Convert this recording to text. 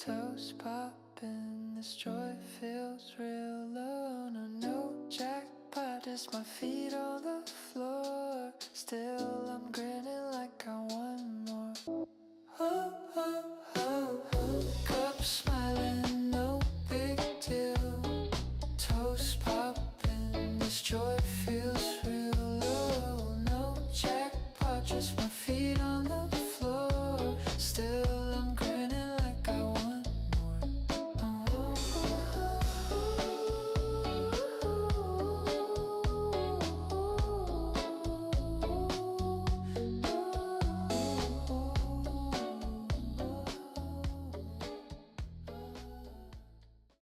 toes popping, this joy feels real. Oh no, no jackpot, just my feet on the floor. Still I'm grinning like I want more. Oh, oh, oh, oh. Cup smile.